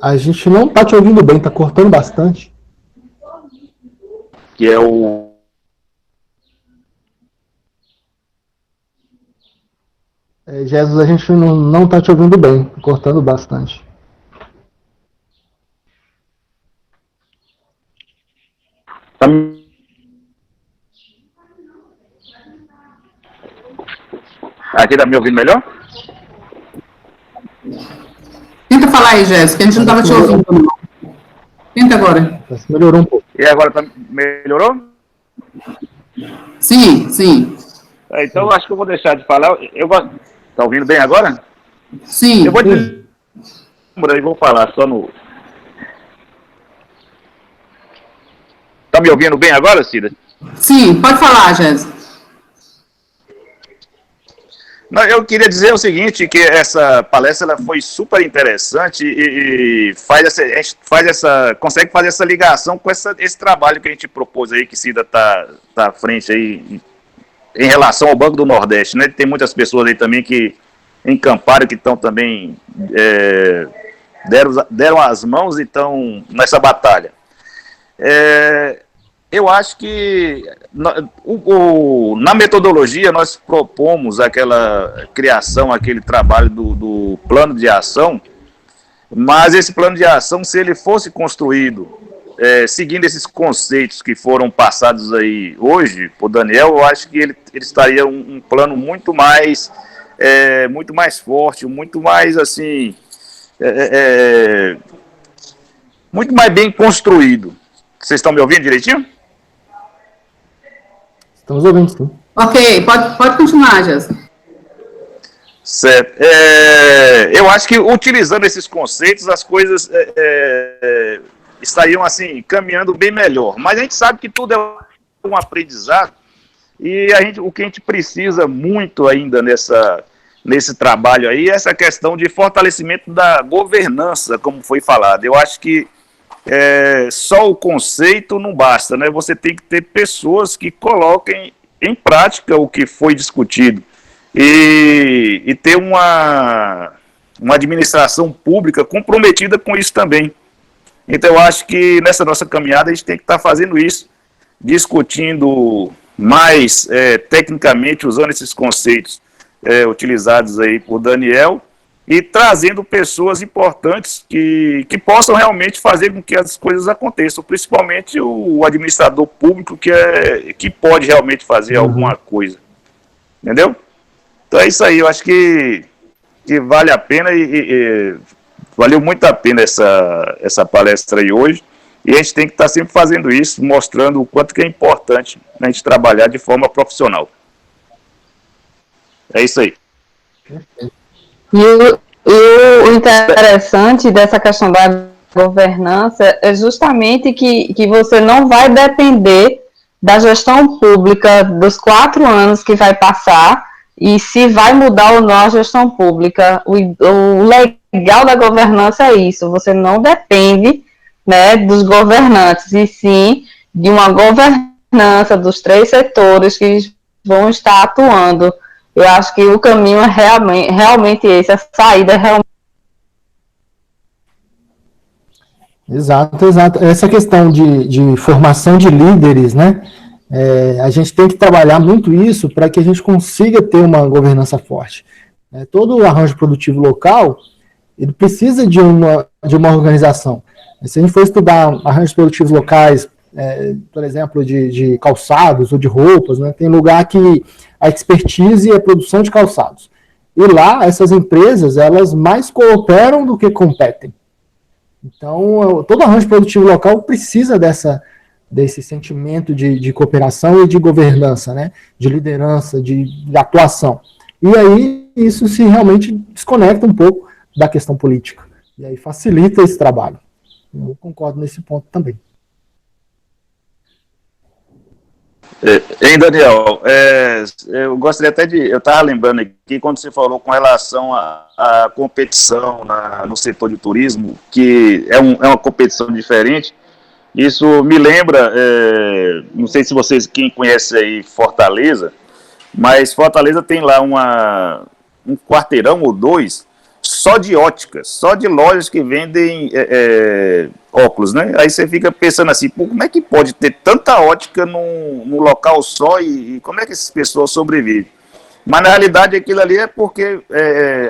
A gente não está te ouvindo bem, está cortando bastante. Que é o. Jesus, a gente não está te ouvindo bem, cortando bastante. Aqui tá me ouvindo melhor? Tenta falar aí, Jéssica, que a gente não estava te ouvindo. Tenta agora. Melhorou um pouco. E agora melhorou? Sim, sim. Então eu acho que eu vou deixar de falar. Tá ouvindo bem agora? Sim. Eu vou dizer e vou falar só no. Tá me ouvindo bem agora, Cida? Sim, pode falar, Jéssica. Não, eu queria dizer o seguinte, que essa palestra ela foi super interessante e consegue fazer essa ligação com esse trabalho que a gente propôs aí, que Cida tá à frente aí, em relação ao Banco do Nordeste, né? Tem muitas pessoas aí também que encamparam, que estão também deram as mãos e estão nessa batalha. Eu acho que na metodologia nós propomos aquela criação, aquele trabalho do plano de ação, mas esse plano de ação, se ele fosse construído seguindo esses conceitos que foram passados aí hoje por Daniel, eu acho que ele estaria um plano muito mais forte, muito mais assim, muito mais bem construído. Vocês estão me ouvindo direitinho? Estamos ouvindo, sim. Ok, pode continuar, Jéssica. Certo. Eu acho que utilizando esses conceitos, as coisas estariam assim, caminhando bem melhor. Mas a gente sabe que tudo é um aprendizado e o que a gente precisa muito ainda nesse trabalho aí é essa questão de fortalecimento da governança, como foi falado. Eu acho que só o conceito não basta, né? Você tem que ter pessoas que coloquem em prática o que foi discutido. E ter uma administração pública comprometida com isso também. Então, eu acho que nessa nossa caminhada a gente tem que estar fazendo isso, discutindo mais tecnicamente, usando esses conceitos utilizados aí por Daniel, e trazendo pessoas importantes que possam realmente fazer com que as coisas aconteçam, principalmente o administrador público que pode realmente fazer alguma coisa. Entendeu? Então é isso aí, eu acho que vale a pena e valeu muito a pena essa palestra aí hoje. E a gente tem que estar sempre fazendo isso, mostrando o quanto que é importante a gente trabalhar de forma profissional. É isso aí. E o interessante dessa questão da governança é justamente que você não vai depender da gestão pública dos 4 anos que vai passar, e se vai mudar ou não a gestão pública. O legal da governança é isso, você não depende, né, dos governantes, e sim de uma governança dos 3 setores que vão estar atuando. Eu acho que o caminho é realmente esse, a saída é realmente... Exato, exato. Essa questão de formação de líderes, né? A gente tem que trabalhar muito isso para que a gente consiga ter uma governança forte. Todo o arranjo produtivo local, ele precisa de uma organização. Se a gente for estudar arranjos produtivos locais, por exemplo, de calçados ou de roupas, né, tem lugar que a expertise é a produção de calçados. E lá, essas empresas, elas mais cooperam do que competem. Então, todo arranjo produtivo local precisa desse sentimento de cooperação e de governança, né? De liderança, de atuação. E aí, isso se realmente desconecta um pouco da questão política. E aí facilita esse trabalho. Eu concordo nesse ponto também. Hein, Daniel, eu gostaria até eu estava lembrando aqui, quando você falou com relação à competição no setor de turismo, que é uma competição diferente. Isso me lembra, não sei se vocês, quem conhece aí Fortaleza, mas Fortaleza tem lá um quarteirão ou 2 só de óticas, só de lojas que vendem óculos, né? Aí você fica pensando assim, pô, como é que pode ter tanta ótica num local só e como é que essas pessoas sobrevivem? Mas na realidade aquilo ali é porque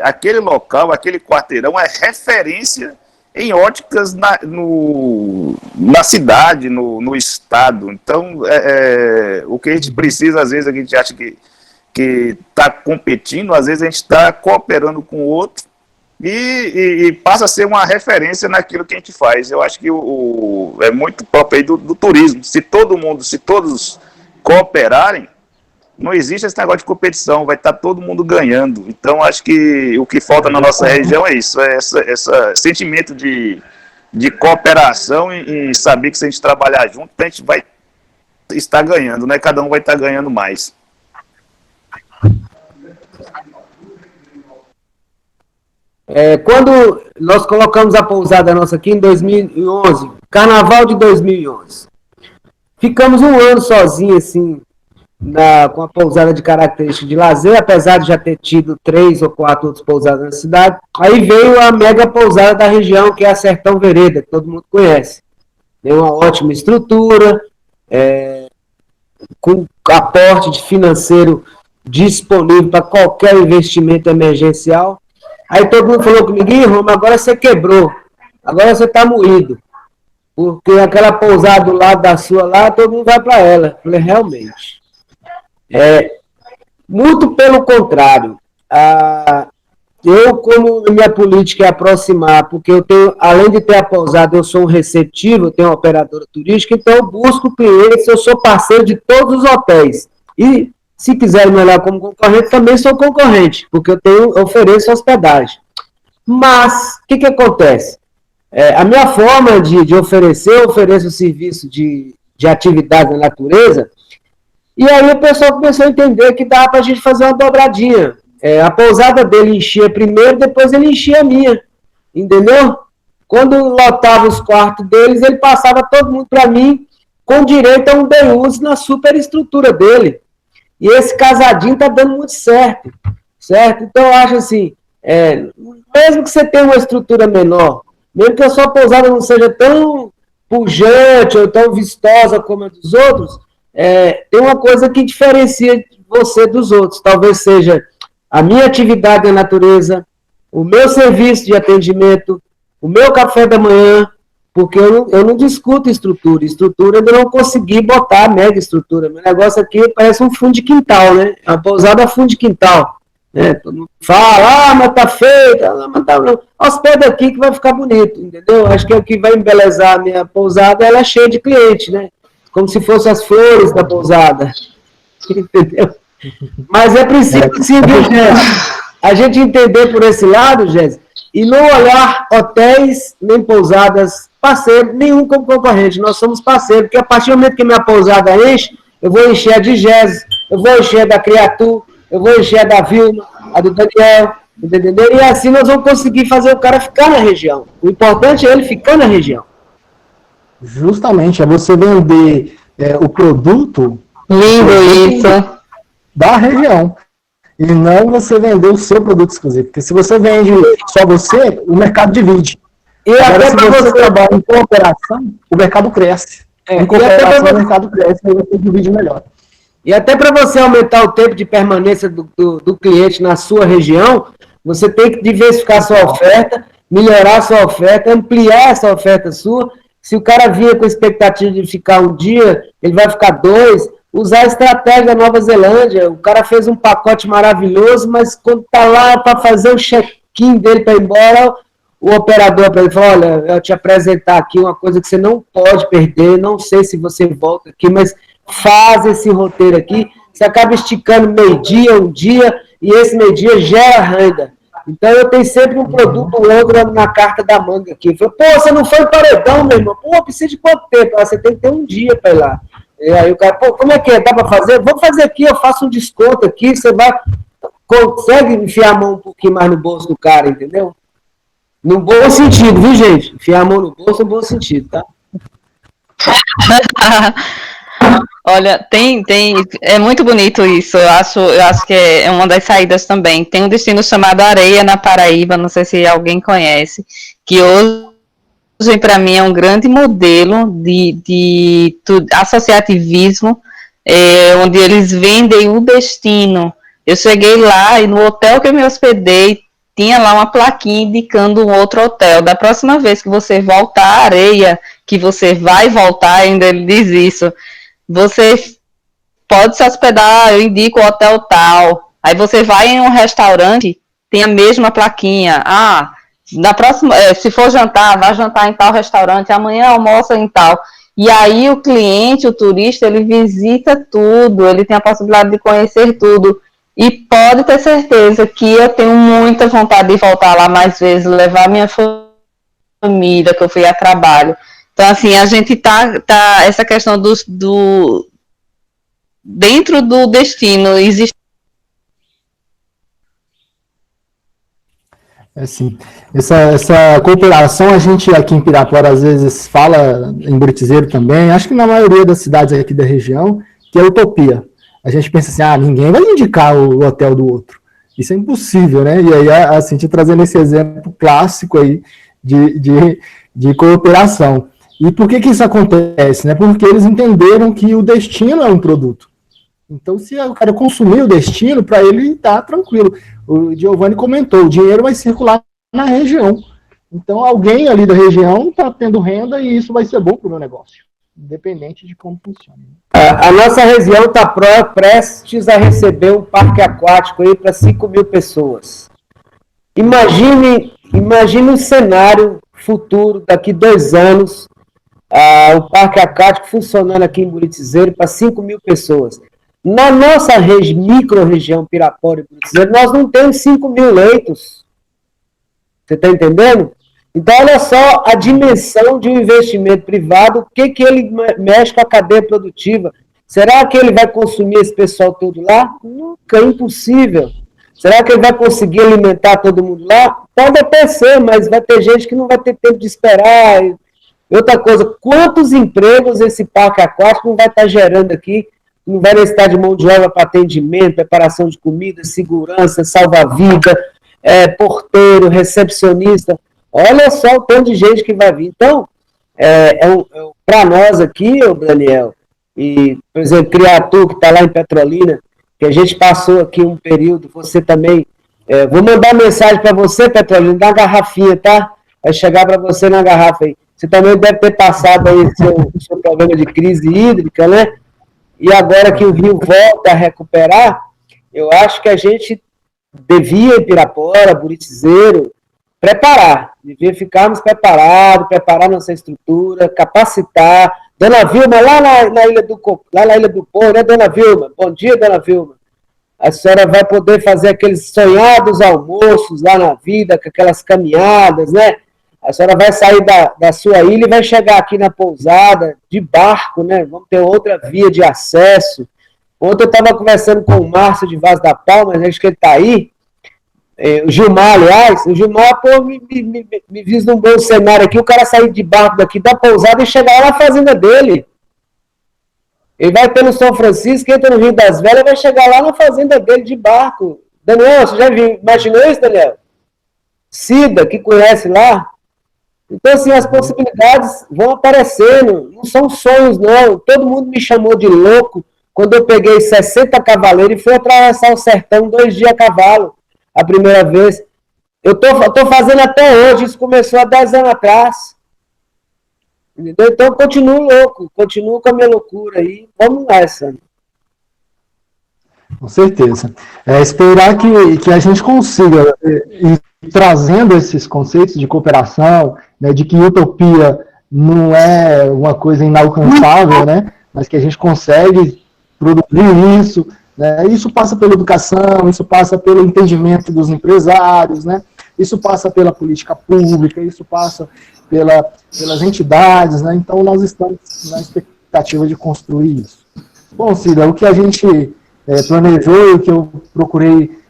aquele local, aquele quarteirão é referência em óticas na cidade, no estado. Então, o que a gente precisa, às vezes, a gente acha que está competindo, às vezes a gente está cooperando com o outro e passa a ser uma referência naquilo que a gente faz. Eu acho que é muito próprio aí do turismo. Se todos cooperarem, não existe esse negócio de competição, vai estar todo mundo ganhando. Então, acho que o que falta na nossa região é isso, esse sentimento de cooperação e saber que se a gente trabalhar junto, a gente vai estar ganhando, né? Cada um vai estar ganhando mais. Quando nós colocamos a pousada nossa aqui em 2011, carnaval de 2011, ficamos um ano sozinhos, assim, com a pousada de característica de lazer, apesar de já ter tido 3 ou 4 outras pousadas na cidade. Aí veio a mega pousada da região, que é a Sertão Vereda, que todo mundo conhece. Tem uma ótima estrutura, com aporte financeiro disponível para qualquer investimento emergencial. Aí todo mundo falou comigo, Roma, agora você quebrou, agora você está moído, porque aquela pousada do lado da sua lá, todo mundo vai para ela. Eu falei, realmente. Muito pelo contrário. Eu, como minha política é aproximar, porque eu tenho, além de ter a pousada, eu sou um receptivo, eu tenho uma operadora turística, então eu busco clientes, eu sou parceiro de todos os hotéis. E Se quiserem me olhar como concorrente, também sou concorrente, porque eu ofereço hospedagem. Mas, o que acontece? A minha forma de oferecer, eu ofereço o serviço de atividade na natureza, e aí o pessoal começou a entender que dá para a gente fazer uma dobradinha. A pousada dele enchia primeiro, depois ele enchia a minha, entendeu? Quando lotava os quartos deles, ele passava todo mundo para mim, com direito a um day use na superestrutura dele. E esse casadinho está dando muito certo, certo? Então, eu acho assim, mesmo que você tenha uma estrutura menor, mesmo que a sua pousada não seja tão pujante ou tão vistosa como a dos outros, tem uma coisa que diferencia você dos outros. Talvez seja a minha atividade na natureza, o meu serviço de atendimento, o meu café da manhã, porque eu não discuto estrutura. Estrutura eu não consegui botar mega estrutura. Meu negócio aqui parece um fundo de quintal, né? A pousada é fundo de quintal. Né? Todo mundo fala, mas tá feita, mas tá não. Hospeda aqui que vai ficar bonito, entendeu? Acho que é o que vai embelezar a minha pousada, ela é cheia de cliente, né? Como se fossem as flores da pousada. Entendeu? Mas é preciso, sim, viu, Jéssica? A gente entender por esse lado, Jéssica, e não olhar hotéis nem pousadas parceiro, nenhum como concorrente. Nós somos parceiros, porque a partir do momento que minha pousada enche, eu vou encher a de Jéssica, eu vou encher a da Criatura, eu vou encher a da Vilma, a do Daniel, entendeu? E assim nós vamos conseguir fazer o cara ficar na região. O importante é ele ficar na região. Justamente, é você vender o produto... Lindo isso. Da região. E não você vender o seu produto exclusivo. Porque se você vende só você, o mercado divide. E agora, se você trabalha em cooperação, o mercado cresce. Em cooperação, o mercado cresce e você divide melhor. E até para você aumentar o tempo de permanência do cliente na sua região, você tem que diversificar sua oferta, melhorar sua oferta, ampliar essa oferta sua. Se o cara vinha com a expectativa de ficar um dia, ele vai ficar 2. Usar a estratégia da Nova Zelândia. O cara fez um pacote maravilhoso, mas quando está lá para fazer o check-in dele para ir embora, o operador para ele fala, olha, eu te apresentar aqui uma coisa que você não pode perder, não sei se você volta aqui, mas faz esse roteiro aqui, você acaba esticando meio-dia, um dia, e esse meio-dia gera renda. Então eu tenho sempre um produto ou outro na carta da manga aqui. Eu falo, pô, você não foi paredão, meu irmão? Pô, precisa de quanto tempo? Você tem que ter um dia para ir lá. E aí o cara, pô, como é que é? Dá para fazer? Vamos fazer aqui, eu faço um desconto aqui, você vai, consegue enfiar a mão um pouquinho mais no bolso do cara, entendeu? No bom sentido, viu, gente? Enfiar a mão no bolso no bom sentido, tá? Olha, é muito bonito isso, eu acho que é uma das saídas também. Tem um destino chamado Areia, na Paraíba, não sei se alguém conhece, que hoje, para mim, é um grande modelo de associativismo, onde eles vendem o destino. Eu cheguei lá e no hotel que eu me hospedei, tinha lá uma plaquinha indicando um outro hotel. Da próxima vez que você voltar à Areia, que você vai voltar, ainda ele diz isso, você pode se hospedar, eu indico o hotel tal. Aí você vai em um restaurante, tem a mesma plaquinha. Na próxima, se for jantar, vai jantar em tal restaurante, amanhã almoça em tal. E aí o cliente, o turista, ele visita tudo, ele tem a possibilidade de conhecer tudo. E pode ter certeza que eu tenho muita vontade de voltar lá mais vezes, levar minha família, que eu fui a trabalho. Então, assim, a gente tá essa questão dentro do destino, existe. Assim, essa cooperação, a gente aqui em Pirapora às vezes fala, em Britizeiro também, acho que na maioria das cidades aqui da região, que é utopia. A gente pensa assim, ninguém vai indicar o hotel do outro. Isso é impossível, né? E aí, assim, te trazendo esse exemplo clássico aí de cooperação. E por que isso acontece? Né? Porque eles entenderam que o destino é um produto. Então, se o cara consumir o destino, para ele tá tranquilo. O Giovanni comentou, o dinheiro vai circular na região. Então, alguém ali da região está tendo renda e isso vai ser bom para o meu negócio, independente de como funciona. A nossa região está prestes a receber um parque aquático aí para 5.000 pessoas. Imagine um cenário futuro, daqui 2 anos, o parque aquático funcionando aqui em Buritizeiro para 5.000 pessoas. Na nossa micro-região Pirapora e Brutizeiro, nós não temos 5.000 leitos. Você está entendendo? Então, olha só a dimensão de um investimento privado, o que ele mexe com a cadeia produtiva. Será que ele vai consumir esse pessoal todo lá? Nunca, é impossível. Será que ele vai conseguir alimentar todo mundo lá? Pode até ser, mas vai ter gente que não vai ter tempo de esperar. Outra coisa, quantos empregos esse parque aquático não vai estar gerando aqui? Não vai necessitar de mão de obra para atendimento, preparação de comida, segurança, salva-vida, porteiro, recepcionista. Olha só o tanto de gente que vai vir. Então, para nós aqui, Daniel, e, por exemplo, Criatu, que está lá em Petrolina, que a gente passou aqui um período, você também, vou mandar mensagem para você, Petrolina, na garrafinha, tá? Vai chegar para você na garrafa aí. Você também deve ter passado aí o seu problema de crise hídrica, né? E agora que o rio volta a recuperar, eu acho que a gente devia, em Pirapora, Buritizeiro, devia ficarmos preparados, preparar nossa estrutura, capacitar. Dona Vilma, lá na Ilha do Pão, né, Dona Vilma? Bom dia, Dona Vilma. A senhora vai poder fazer aqueles sonhados almoços lá na vida, com aquelas caminhadas, né? A senhora vai sair da sua ilha e vai chegar aqui na pousada de barco, né? Vamos ter outra via de acesso. Ontem eu estava conversando com o Márcio de Vaz da Palma, acho que ele está aí. O Gilmar, aliás, me vislumbrou um cenário aqui, o cara sair de barco daqui da pousada e chegar lá na fazenda dele. Ele vai pelo São Francisco, entra no Rio das Velhas e vai chegar lá na fazenda dele de barco. Daniel, você já imaginou isso, Daniel? Cida, que conhece lá. Então, assim, as possibilidades vão aparecendo, não são sonhos, não. Todo mundo me chamou de louco quando eu peguei 60 cavaleiros e fui atravessar o sertão 2 dias a cavalo, a primeira vez. Eu tô fazendo até hoje, isso começou há 10 anos atrás. Entendeu? Então, eu continuo louco, continuo com a minha loucura aí. Vamos nessa. Com certeza. Esperar que a gente consiga ir trazendo esses conceitos de cooperação, né, de que utopia não é uma coisa inalcançável, né, mas que a gente consegue produzir isso, né, isso passa pela educação, isso passa pelo entendimento dos empresários, né, isso passa pela política pública, isso passa pelas entidades, né, então nós estamos na expectativa de construir isso. Bom, Cida, o que a gente planejou e o que eu procurei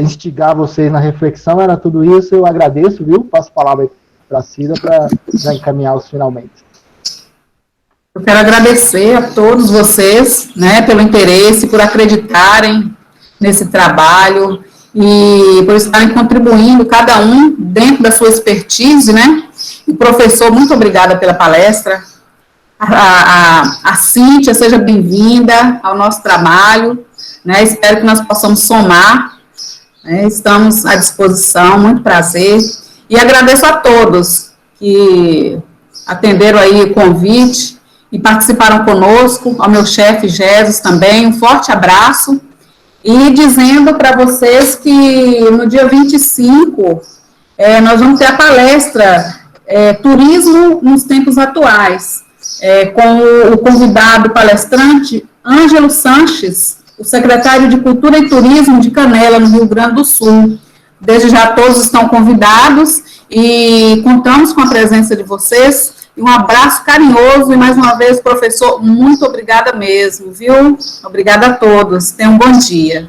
instigar vocês na reflexão era tudo isso. Eu agradeço, viu? Passo a palavra para a Cida para já encaminhar os finalmente. Eu quero agradecer a todos vocês, né, pelo interesse, por acreditarem nesse trabalho e por estarem contribuindo, cada um dentro da sua expertise, né? E, professor, muito obrigada pela palestra. A Cíntia, seja bem-vinda ao nosso trabalho, né? Espero que nós possamos somar, né? Estamos à disposição, muito prazer, e agradeço a todos que atenderam aí o convite e participaram conosco, ao meu chefe Jesus também, um forte abraço, e dizendo para vocês que no dia 25, nós vamos ter a palestra Turismo nos Tempos Atuais, com o convidado palestrante Ângelo Sanches, o secretário de Cultura e Turismo de Canela, no Rio Grande do Sul. Desde já todos estão convidados e contamos com a presença de vocês. E um abraço carinhoso e, mais uma vez, professor, muito obrigada mesmo, viu? Obrigada a todos. Tenham um bom dia.